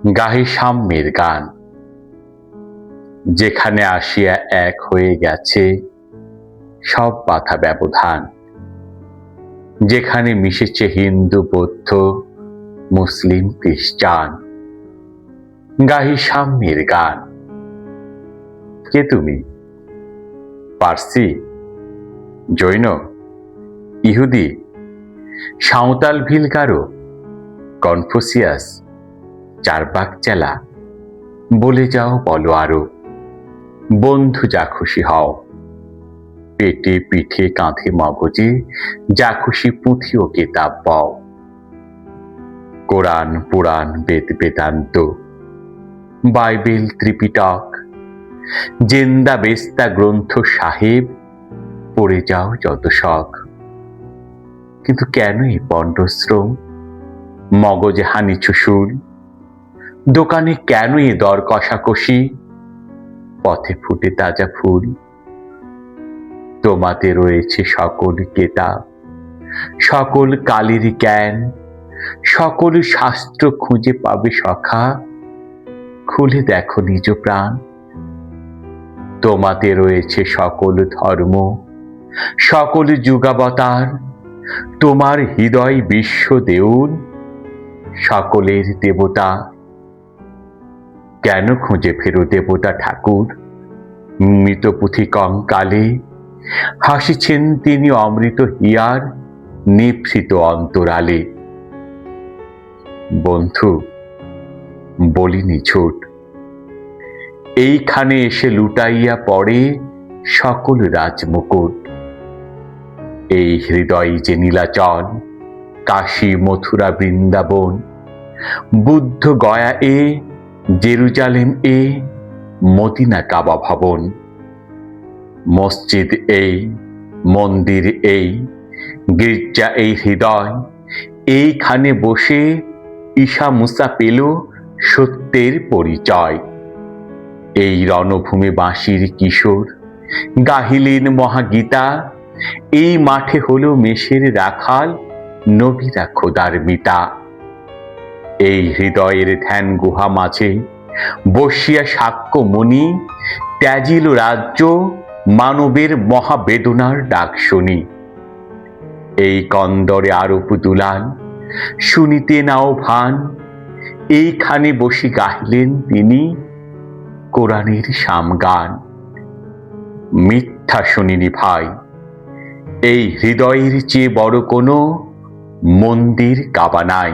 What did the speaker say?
গাহি সাম্যের গান, যেখানে আসিয়া এক হয়ে গেছে সব বাধা ব্যবধান, যেখানে মিশেছে হিন্দু বৌদ্ধ মুসলিম খ্রিস্টান। গাহি সাম্যের গান। কে তুমি? পার্সি, জৈন, ইহুদি, সাঁওতাল ভিলগারো, কনফুসিয়াস, চারবাক চেলা, বলে যাও বলো আরো। বন্ধু যা খুশি হও, পেটে পিঠে কাঁধে মগজে যা খুশি পুঁথি ও কেতাব পাও। কোরআন পুরাণ বেদ বেদান্ত, বাইবেল ত্রিপিটক, জেন্দা বেস্তা গ্রন্থ সাহেব, পড়ে যাও যত শখ। কিন্তু কেন এই পণ্ডশ্রম, মগজে হানি চুশুল? দোকানে কেন এ দর কষাকষি, পথে ফুটে তাজা ফুল? তোমাতে রয়েছে সকল কেতাব, সকল কালের জ্ঞান, সকল শাস্ত্র খুঁজে পাবে সখা। খুলে দেখো নিজ প্রাণ। তোমাতে রয়েছে সকল ধর্ম, সকল যুগাবতার। তোমার হৃদয় বিশ্ব দেউল, সকলের দেবতা। কেন খুঁজে ফেরো দেবতা ঠাকুর? মৃত পুঁথি কঙ্কালে হাসিছেন তিনি অমৃত হিয়ার নিভৃত অন্তরালে। বন্ধু, বলিনি ঝুট, এইখানে এসে লুটাইয়া পড়ে সকল রাজমুকুট। এই হৃদয় যে নীলাচল, কাশী মথুরা বৃন্দাবন, বুদ্ধ গয়া এ, জেরুজালেম এ, মদিনা কাবা ভবন। মসজিদ এই, মন্দির এই, গির্জা এই হৃদয়। এইখানে বসে ঈশা মুসা পেল সত্যের পরিচয়। এই রণভূমি বাঁশির কিশোর গাহিলেন মহাগীতা। এই মাঠে হলো মেষের রাখাল, নবীরা খোদার মিতা। এই হৃদয়ের ধ্যান গুহা মাঝে বসিয়া সাক্ষ্য মণি ত্যাজিল রাজ্য, মানবের মহাবেদনার ডাক শুনি। এই কন্দরে আরোপ দুলাল শুনিতে নাও ভান। এইখানে বসে গাহিলেন তিনি কোরআনের সামগান। মিথ্যা শুনিনি ভাই, এই হৃদয়ের চেয়ে বড় কোনো মন্দির কাবা নাই।